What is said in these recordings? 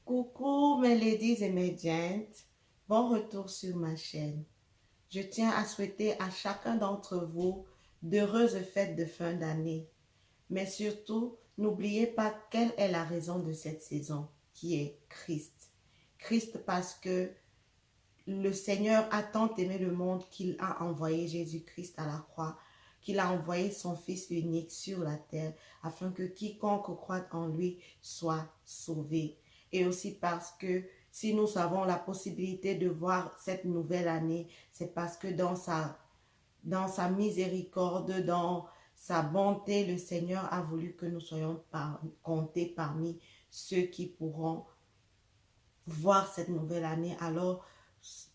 Coucou mes ladies et mes gents, bon retour sur ma chaîne. Je tiens à souhaiter à chacun d'entre vous d'heureuses fêtes de fin d'année. Mais surtout, n'oubliez pas quelle est la raison de cette saison, qui est Christ. Christ parce que le Seigneur a tant aimé le monde qu'il a envoyé Jésus-Christ à la croix, qu'il a envoyé son Fils unique sur la terre, afin que quiconque croit en lui soit sauvé. Et aussi parce que si nous avons la possibilité de voir cette nouvelle année, c'est parce que dans sa miséricorde, dans sa bonté, le Seigneur a voulu que nous soyons comptés parmi ceux qui pourront voir cette nouvelle année. Alors,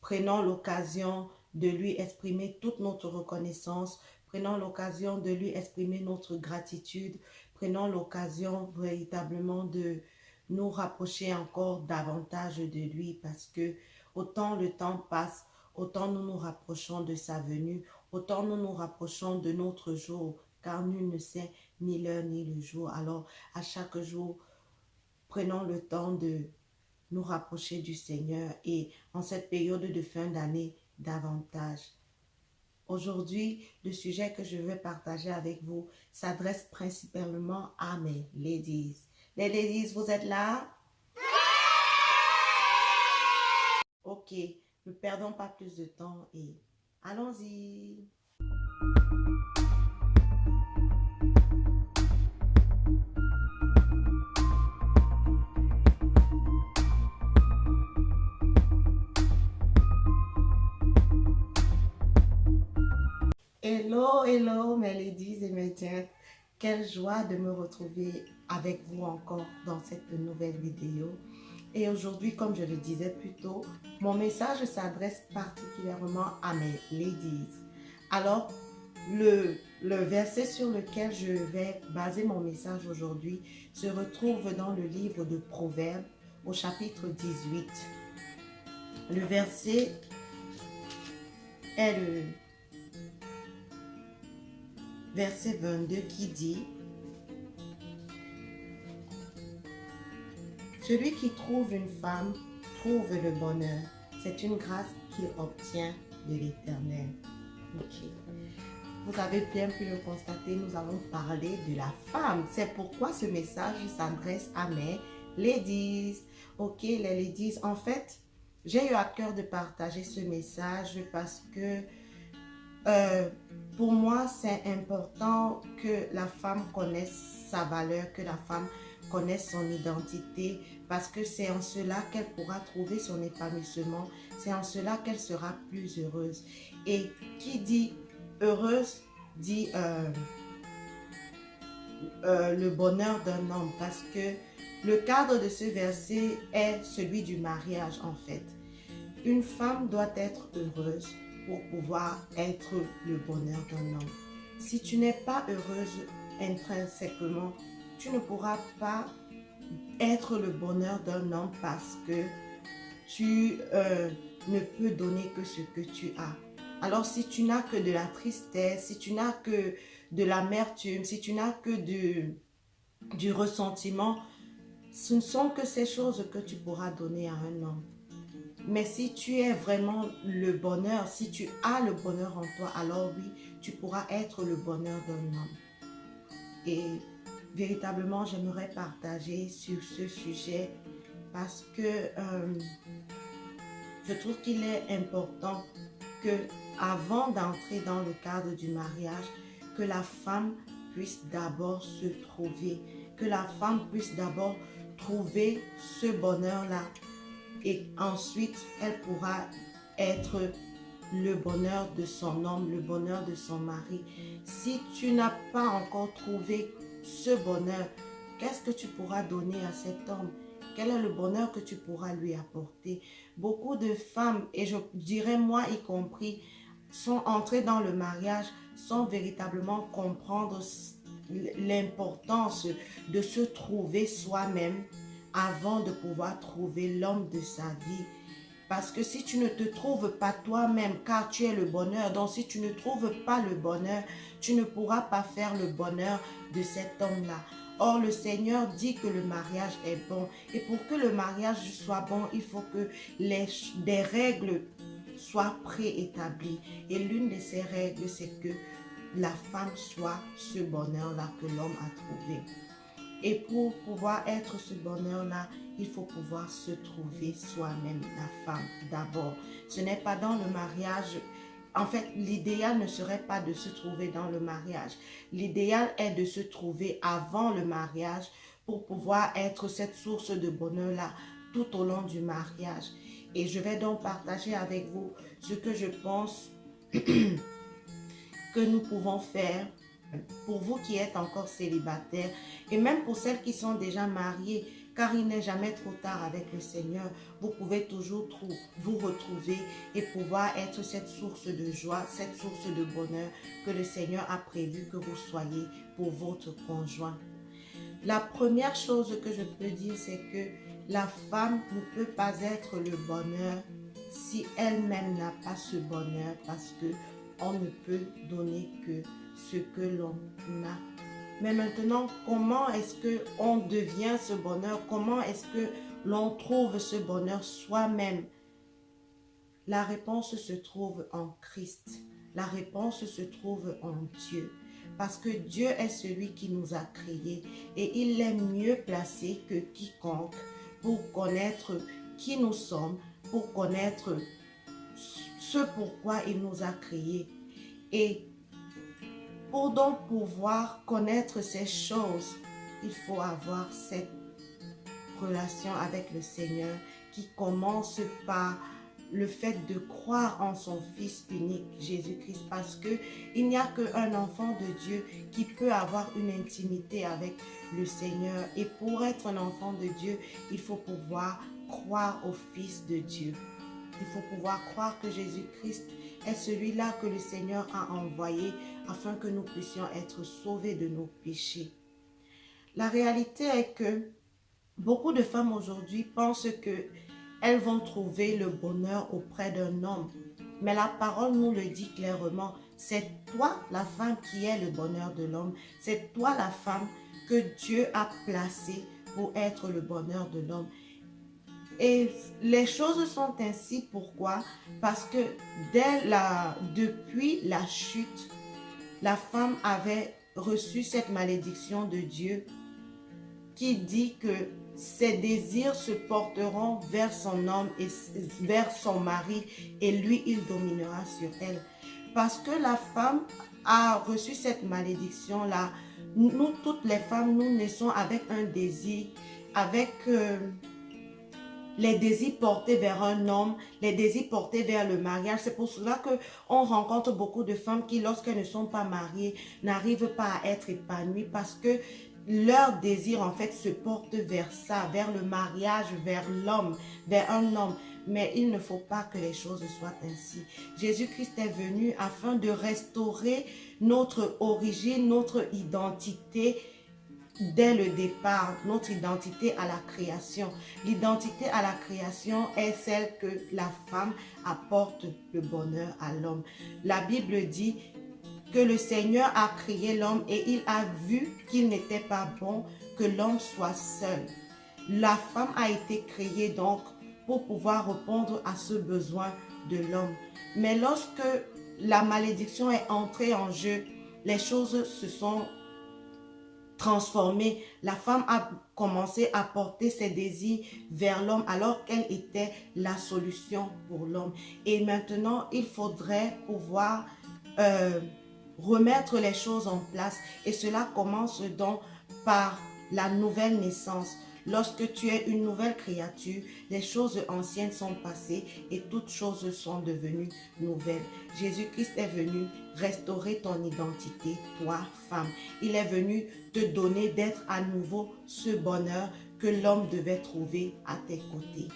prenons l'occasion de lui exprimer toute notre reconnaissance, prenons l'occasion de lui exprimer notre gratitude, prenons l'occasion véritablement de nous rapprocher encore davantage de lui parce que autant le temps passe, autant nous nous rapprochons de sa venue, autant nous nous rapprochons de notre jour, car nul ne sait ni l'heure ni le jour. Alors, à chaque jour, prenons le temps de nous rapprocher du Seigneur et en cette période de fin d'année davantage. Aujourd'hui, le sujet que je vais partager avec vous s'adresse principalement à mes ladies. Les ladies, vous êtes là? Ok, ne perdons pas plus de temps et allons-y. Hello, hello mes ladies et mes gents. Quelle joie de me retrouver avec vous encore dans cette nouvelle vidéo. Et aujourd'hui, comme je le disais plus tôt, mon message s'adresse particulièrement à mes ladies. Alors, le verset sur lequel je vais baser mon message aujourd'hui se retrouve dans le livre de Proverbes au chapitre 18. Le verset est le verset 22 qui dit: celui qui trouve une femme trouve le bonheur. C'est une grâce qu'il obtient de l'Éternel. Ok. Vous avez bien pu le constater, nous allons parler de la femme. C'est pourquoi ce message s'adresse à mes ladies. Ok, les ladies, en fait, j'ai eu à cœur de partager ce message parce que pour moi, c'est important que la femme connaisse sa valeur, que la femme connaisse son identité, parce que c'est en cela qu'elle pourra trouver son épanouissement, c'est en cela qu'elle sera plus heureuse. Et qui dit heureuse, dit le bonheur d'un homme, parce que le cadre de ce verset est celui du mariage en fait. Une femme doit être heureuse pour pouvoir être le bonheur d'un homme. Si tu n'es pas heureuse intrinsèquement, tu ne pourras pas être le bonheur d'un homme parce que tu ne peux donner que ce que tu as. Alors si tu n'as que de la tristesse, si tu n'as que de l'amertume, si tu n'as que du ressentiment, ce ne sont que ces choses que tu pourras donner à un homme. Mais si tu es vraiment le bonheur, si tu as le bonheur en toi, alors oui, tu pourras être le bonheur d'un homme. Et véritablement, j'aimerais partager sur ce sujet parce que je trouve qu'il est important que, avant d'entrer dans le cadre du mariage, que la femme puisse d'abord se trouver, que la femme puisse d'abord trouver ce bonheur-là. Et ensuite, elle pourra être le bonheur de son homme, le bonheur de son mari. Si tu n'as pas encore trouvé ce bonheur, qu'est-ce que tu pourras donner à cet homme? Quel est le bonheur que tu pourras lui apporter? Beaucoup de femmes, et je dirais moi y compris, sont entrées dans le mariage sans véritablement comprendre l'importance de se trouver soi-même avant de pouvoir trouver l'homme de sa vie. Parce que si tu ne te trouves pas toi-même, car tu es le bonheur, donc si tu ne trouves pas le bonheur, tu ne pourras pas faire le bonheur de cet homme-là. Or, le Seigneur dit que le mariage est bon. Et pour que le mariage soit bon, il faut que des règles soient préétablies. Et l'une de ces règles, c'est que la femme soit ce bonheur-là que l'homme a trouvé. Et pour pouvoir être ce bonheur-là, il faut pouvoir se trouver soi-même, la femme, d'abord. Ce n'est pas dans le mariage. En fait, l'idéal ne serait pas de se trouver dans le mariage. L'idéal est de se trouver avant le mariage pour pouvoir être cette source de bonheur-là tout au long du mariage. Et je vais donc partager avec vous ce que je pense que nous pouvons faire pour vous qui êtes encore célibataire et même pour celles qui sont déjà mariées, car il n'est jamais trop tard avec le Seigneur. Vous pouvez toujours vous retrouver et pouvoir être cette source de joie, cette source de bonheur que le Seigneur a prévu que vous soyez pour votre conjoint. La première chose que je peux dire, c'est que la femme ne peut pas être le bonheur si elle-même n'a pas ce bonheur, parce que on ne peut donner que ce que l'on a. Mais maintenant, comment est-ce qu'on devient ce bonheur? Comment est-ce que l'on trouve ce bonheur soi-même? La réponse se trouve en Christ. La réponse se trouve en Dieu. Parce que Dieu est celui qui nous a créés et il est mieux placé que quiconque pour connaître qui nous sommes, pour connaître ce pourquoi il nous a créés. Et pour donc pouvoir connaître ces choses, il faut avoir cette relation avec le Seigneur qui commence par le fait de croire en son Fils unique, Jésus-Christ, parce qu'il n'y a qu'un enfant de Dieu qui peut avoir une intimité avec le Seigneur. Et pour être un enfant de Dieu, il faut pouvoir croire au Fils de Dieu. Il faut pouvoir croire que Jésus-Christ est celui-là que le Seigneur a envoyé afin que nous puissions être sauvés de nos péchés. La réalité est que beaucoup de femmes aujourd'hui pensent qu'elles vont trouver le bonheur auprès d'un homme. Mais la parole nous le dit clairement, c'est toi la femme qui est le bonheur de l'homme. C'est toi la femme que Dieu a placée pour être le bonheur de l'homme. Et les choses sont ainsi, pourquoi? Parce que depuis la chute, la femme avait reçu cette malédiction de Dieu qui dit que ses désirs se porteront vers son homme et vers son mari et lui, il dominera sur elle. Parce que la femme a reçu cette malédiction-là, nous, toutes les femmes, nous naissons avec un désir, avec les désirs portés vers un homme, les désirs portés vers le mariage. C'est pour cela qu'on rencontre beaucoup de femmes qui, lorsqu'elles ne sont pas mariées, n'arrivent pas à être épanouies parce que leur désir, en fait, se porte vers ça, vers le mariage, vers l'homme, vers un homme. Mais il ne faut pas que les choses soient ainsi. Jésus-Christ est venu afin de restaurer notre origine, notre identité, dès le départ, notre identité à la création. L'identité à la création est celle que la femme apporte le bonheur à l'homme. La Bible dit que le Seigneur a créé l'homme et il a vu qu'il n'était pas bon que l'homme soit seul. La femme a été créée donc pour pouvoir répondre à ce besoin de l'homme. Mais lorsque la malédiction est entrée en jeu, les choses se sont transformée. La femme a commencé à porter ses désirs vers l'homme alors qu'elle était la solution pour l'homme. Et maintenant, il faudrait pouvoir remettre les choses en place. Et cela commence donc par la nouvelle naissance. Lorsque tu es une nouvelle créature, les choses anciennes sont passées et toutes choses sont devenues nouvelles. Jésus-Christ est venu restaurer ton identité, toi, femme. Il est venu te donner d'être à nouveau ce bonheur que l'homme devait trouver à tes côtés.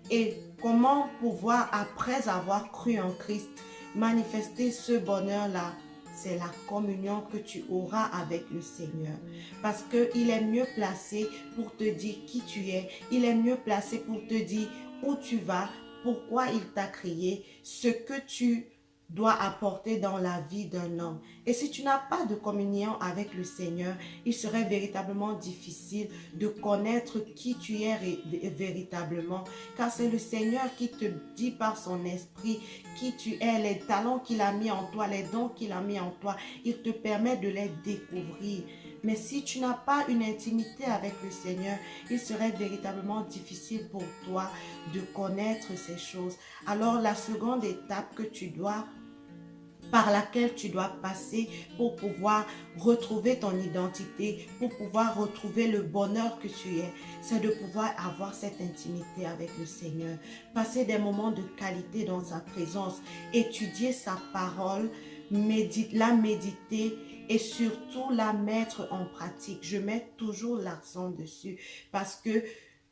Et comment pouvoir, après avoir cru en Christ, manifester ce bonheur-là? C'est la communion que tu auras avec le Seigneur. Parce qu'il est mieux placé pour te dire qui tu es. Il est mieux placé pour te dire où tu vas, pourquoi il t'a créé, ce que tu doit apporter dans la vie d'un homme. Et si tu n'as pas de communion avec le Seigneur, il serait véritablement difficile de connaître qui tu es véritablement. Car c'est le Seigneur qui te dit par son esprit qui tu es, les talents qu'il a mis en toi, les dons qu'il a mis en toi. Il te permet de les découvrir. Mais si tu n'as pas une intimité avec le Seigneur, il serait véritablement difficile pour toi de connaître ces choses. Alors la seconde étape par laquelle tu dois passer pour pouvoir retrouver ton identité, pour pouvoir retrouver le bonheur que tu es, c'est de pouvoir avoir cette intimité avec le Seigneur, passer des moments de qualité dans sa présence, étudier sa parole, la méditer et surtout la mettre en pratique. Je mets toujours l'accent dessus parce que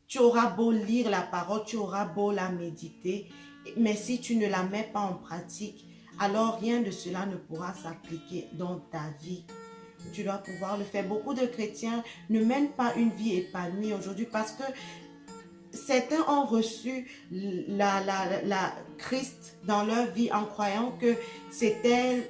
tu auras beau lire la parole, tu auras beau la méditer, mais si tu ne la mets pas en pratique, alors rien de cela ne pourra s'appliquer dans ta vie. Tu dois pouvoir le faire. Beaucoup de chrétiens ne mènent pas une vie épanouie aujourd'hui parce que certains ont reçu la Christ dans leur vie en croyant que c'était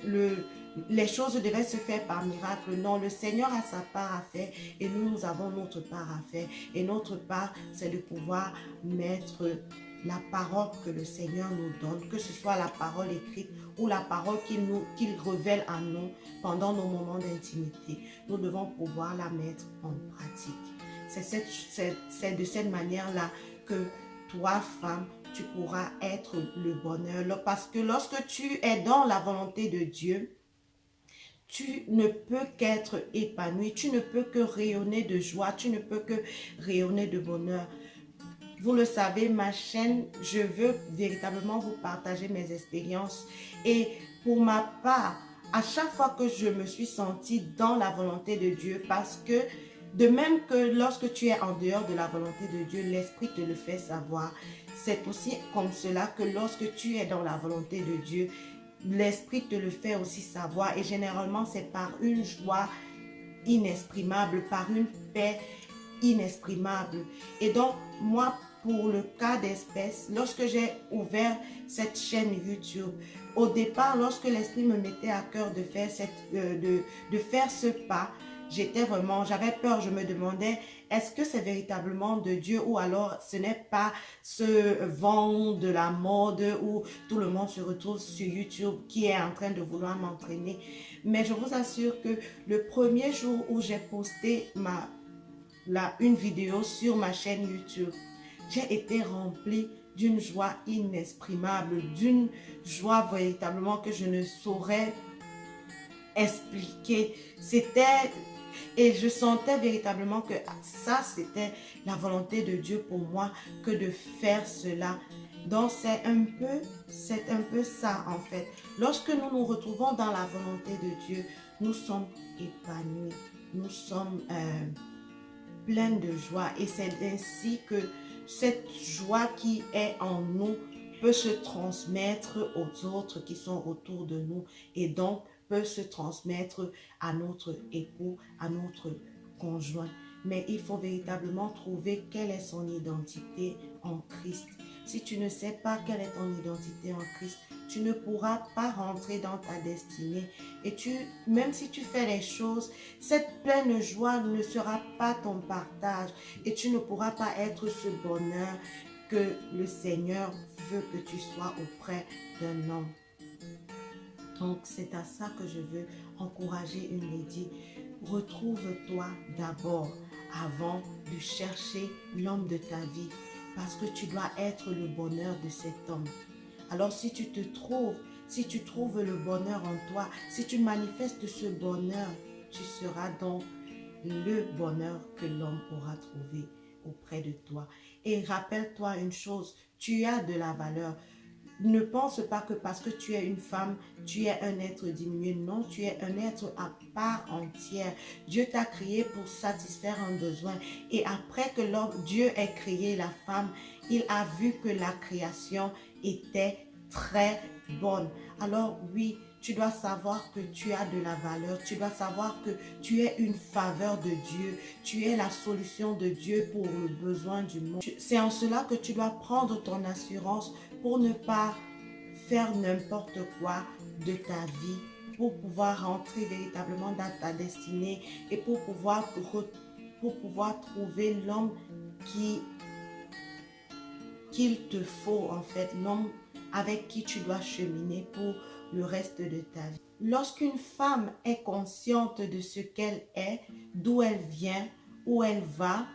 les choses devaient se faire par miracle. Non, le Seigneur a sa part à faire et nous avons notre part à faire. Et notre part, c'est de pouvoir mettre la parole que le Seigneur nous donne, que ce soit la parole écrite ou la parole qu'il révèle à nous pendant nos moments d'intimité. Nous devons pouvoir la mettre en pratique. C'est de cette manière-là que toi, femme, tu pourras être le bonheur. Parce que lorsque tu es dans la volonté de Dieu, tu ne peux qu'être épanoui, tu ne peux que rayonner de joie, tu ne peux que rayonner de bonheur. Vous le savez, ma chaîne, je veux véritablement vous partager mes expériences. Et pour ma part, à chaque fois que je me suis sentie dans la volonté de Dieu, parce que de même que lorsque tu es en dehors de la volonté de Dieu, l'Esprit te le fait savoir. C'est aussi comme cela que lorsque tu es dans la volonté de Dieu, l'Esprit te le fait aussi savoir. Et généralement, c'est par une joie inexprimable, par une paix inexprimable. Et donc, moi, pour le cas d'espèce, lorsque j'ai ouvert cette chaîne YouTube, au départ, lorsque l'Esprit me mettait à cœur de faire, de faire ce pas, j'avais peur, je me demandais, est-ce que c'est véritablement de Dieu ou alors ce n'est pas ce vent de la mode où tout le monde se retrouve sur YouTube qui est en train de vouloir m'entraîner. Mais je vous assure que le premier jour où j'ai posté une vidéo sur ma chaîne YouTube, j'ai été remplie d'une joie inexprimable, d'une joie véritablement que je ne saurais expliquer. Et je sentais véritablement que ça, c'était la volonté de Dieu pour moi, que de faire cela. Donc, c'est un peu ça, en fait. Lorsque nous nous retrouvons dans la volonté de Dieu, nous sommes épanouis. Nous sommes pleins de joie. Et c'est ainsi que cette joie qui est en nous peut se transmettre aux autres qui sont autour de nous. Et donc, peut se transmettre à notre époux, à notre conjoint. Mais il faut véritablement trouver quelle est son identité en Christ. Si tu ne sais pas quelle est ton identité en Christ, tu ne pourras pas rentrer dans ta destinée. Et même si tu fais les choses, cette pleine joie ne sera pas ton partage. Et tu ne pourras pas être ce bonheur que le Seigneur veut que tu sois auprès d'un homme. Donc, c'est à ça que je veux encourager une lady. Retrouve-toi d'abord avant de chercher l'homme de ta vie parce que tu dois être le bonheur de cet homme. Alors, si tu trouves le bonheur en toi, si tu manifestes ce bonheur, tu seras donc le bonheur que l'homme aura trouvé auprès de toi. Et rappelle-toi une chose, tu as de la valeur. Ne pense pas que parce que tu es une femme, tu es un être diminué. Non, tu es un être à part entière. Dieu t'a créé pour satisfaire un besoin. Et après que Dieu ait créé la femme, il a vu que la création était très bonne. Alors oui, tu dois savoir que tu as de la valeur. Tu dois savoir que tu es une faveur de Dieu. Tu es la solution de Dieu pour le besoin du monde. C'est en cela que tu dois prendre ton assurance pour ne pas faire n'importe quoi de ta vie pour pouvoir rentrer véritablement dans ta destinée et pour pouvoir trouver l'homme qu'il te faut en fait, l'homme avec qui tu dois cheminer pour le reste de ta vie. Lorsqu'une femme est consciente de ce qu'elle est, d'où elle vient, où elle va,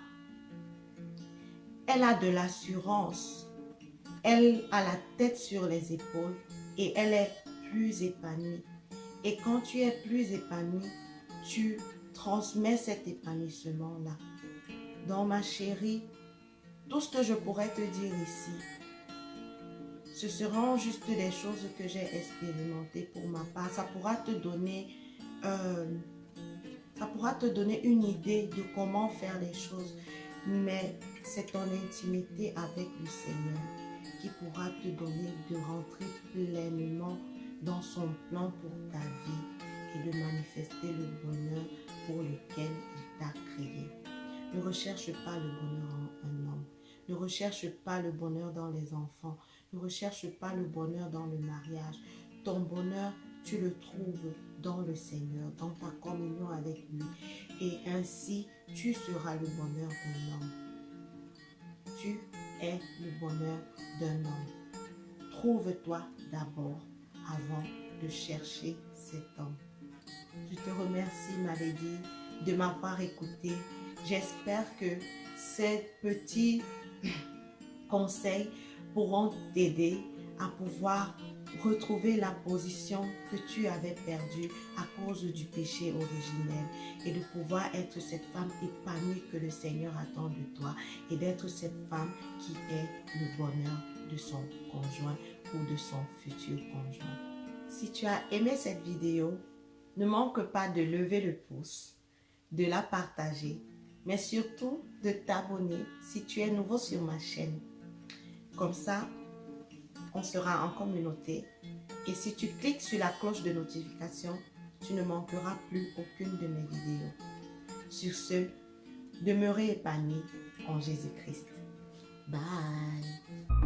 elle a de l'assurance, elle a la tête sur les épaules et elle est plus épanouie. Et quand tu es plus épanoui, tu transmets cet épanouissement-là. Donc ma chérie, tout ce que je pourrais te dire ici, ce seront juste des choses que j'ai expérimentées pour ma part. Ça pourra te donner une idée de comment faire les choses. Mais c'est ton intimité avec le Seigneur qui pourra te donner de rentrer pleinement dans son plan pour ta vie et de manifester le bonheur pour lequel il t'a créé. Ne recherche pas le bonheur en un homme. Ne recherche pas le bonheur dans les enfants. Ne recherche pas le bonheur dans le mariage. Ton bonheur, tu le trouves dans le Seigneur, dans ta communion avec lui. Et ainsi, tu seras le bonheur d'un homme. Tu es le bonheur d'un homme. Trouve-toi d'abord avant de chercher cet homme. Je te remercie, ma Lady, de m'avoir écouté. J'espère que ces petits conseils pourront t'aider à pouvoir retrouver la position que tu avais perdue à cause du péché originel et de pouvoir être cette femme épanouie que le Seigneur attend de toi et d'être cette femme qui est le bonheur de son conjoint ou de son futur conjoint. Si tu as aimé cette vidéo, ne manque pas de lever le pouce, de la partager, mais surtout de t'abonner si tu es nouveau sur ma chaîne. Comme ça, on sera en communauté. Et si tu cliques sur la cloche de notification, tu ne manqueras plus aucune de mes vidéos. Sur ce, demeurez épanouis en Jésus-Christ. Bye!